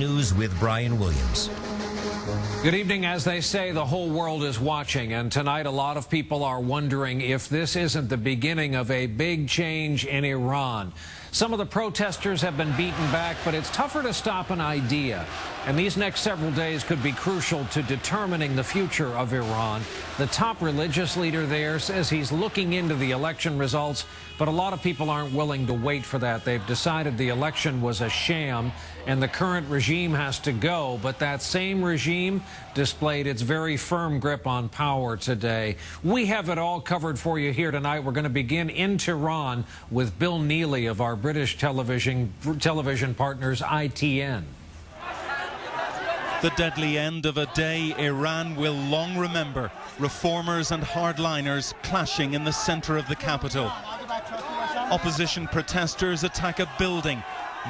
News with Brian Williams. Good evening. As they say, the whole world is watching, and tonight a lot of people are wondering if this isn't the beginning of a big change in Iran. Some of the protesters have been beaten back, but it's tougher to stop an idea. And these next several days could be crucial to determining the future of Iran. The top religious leader there says he's looking into the election results, but a lot of people aren't willing to wait for that. They've decided the election was a sham and the current regime has to go. But that same regime displayed its very firm grip on power today. We have it all covered for you here tonight. We're going to begin in Tehran with Bill Neely of our British television partners ITN. The deadly end of a day Iran will long remember. Reformers and hardliners clashing in the center of the capital. Opposition protesters attack a building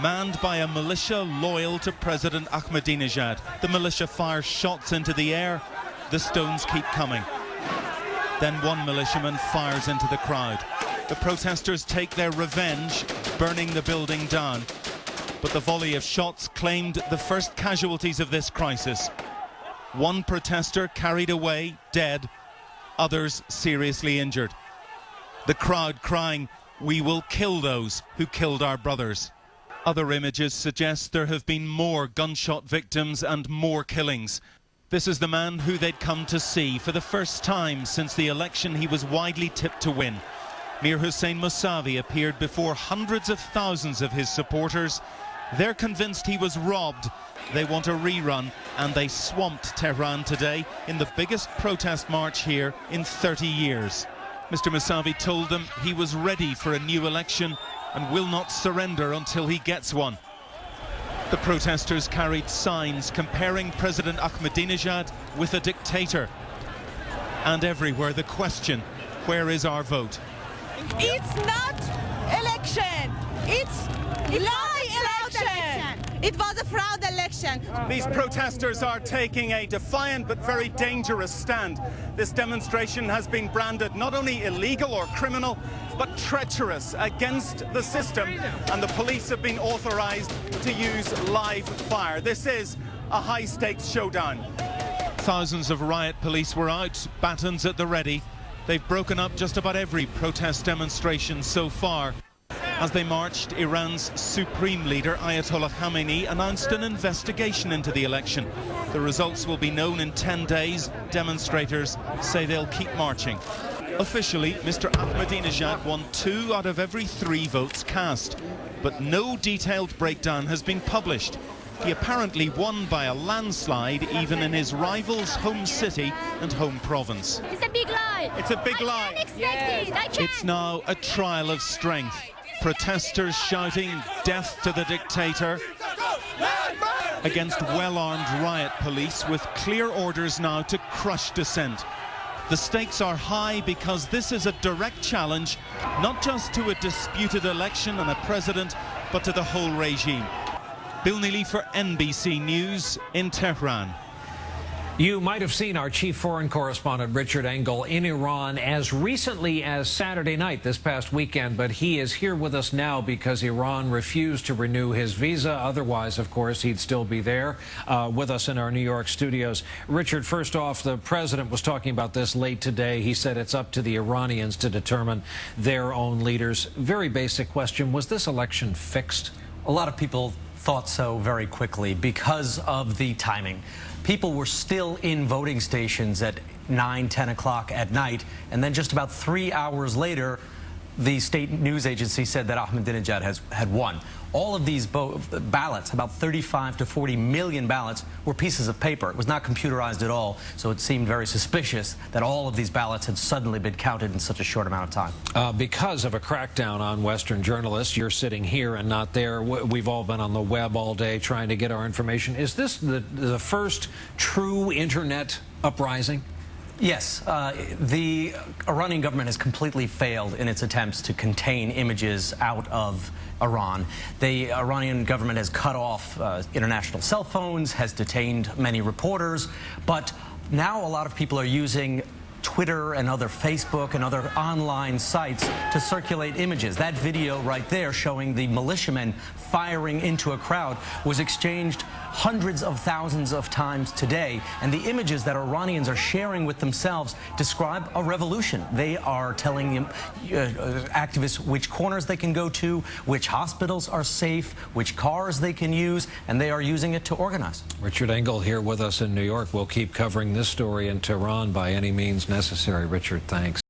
manned by a militia loyal to President Ahmadinejad. The militia fires shots into the air. The stones keep coming. Then one militiaman fires into the crowd. The protesters take their revenge, burning the building down. But the volley of shots claimed the first casualties of this crisis. One protester carried away, dead, others seriously injured. The crowd crying, "We will kill those who killed our brothers." Other images suggest there have been more gunshot victims and more killings. This is the man who they'd come to see. For the first time since the election, he was widely tipped to win. Mir Hossein Mousavi appeared before hundreds of thousands of his supporters. They're convinced he was robbed. They want a rerun, and they swamped Tehran today in the biggest protest march here in 30 years. Mr. Mousavi told them he was ready for a new election and will not surrender until he gets one. The protesters carried signs comparing President Ahmadinejad with a dictator. And everywhere the question, where is our vote? It's not election. It's lie election. It was a fraud election. These protesters are taking a defiant but very dangerous stand. This demonstration has been branded not only illegal or criminal, but treacherous against the system, and the police have been authorized to use live fire. This is a high-stakes showdown. Thousands of riot police were out, batons at the ready. They've broken up just about every protest demonstration so far. As they marched, Iran's supreme leader, Ayatollah Khamenei, announced an investigation into the election. The results will be known in 10 days. Demonstrators say they'll keep marching. Officially, Mr. Ahmadinejad won 2 out of every 3 votes cast. But no detailed breakdown has been published. He apparently won by a landslide, even in his rival's home city and home province. It's a big lie. It's a big lie. It's now a trial of strength. Protesters shouting death to the dictator against well-armed riot police with clear orders now to crush dissent. The stakes are high because this is a direct challenge, not just to a disputed election and a president, but to the whole regime. Bill Neely for NBC News in Tehran. You might have seen our chief foreign correspondent Richard Engel in Iran as recently as Saturday night this past weekend, but he is here with us now because Iran refused to renew his visa. Otherwise, of course, he'd still be there with us in our New York studios. Richard, first off, the president was talking about this late today. He said it's up to the Iranians to determine their own leaders. Very basic question, was this election fixed? A lot of people thought so very quickly because of the timing. People were still in voting stations at 9, 10 o'clock at night, and then just about 3 hours later, the state news agency said that Ahmadinejad had won. All of these ballots, about 35 to 40 million ballots, were pieces of paper. It was not computerized at all, so it seemed very suspicious that all of these ballots had suddenly been counted in such a short amount of time. Because of a crackdown on Western journalists, you're sitting here and not there. We've all been on the web all day trying to get our information. Is this the first true internet uprising? Yes, the Iranian government has completely failed in its attempts to contain images out of Iran. The Iranian government has cut off international cell phones, has detained many reporters, but now a lot of people are using Twitter and other Facebook and other online sites to circulate images. That video right there showing the militiamen firing into a crowd was exchanged hundreds of thousands of times today. And the images that Iranians are sharing with themselves describe a revolution. They are telling activists which corners they can go to, which hospitals are safe, which cars they can use, and they are using it to organize. Richard Engel here with us in New York. We'll keep covering this story in Tehran by any means necessary. Richard, thanks.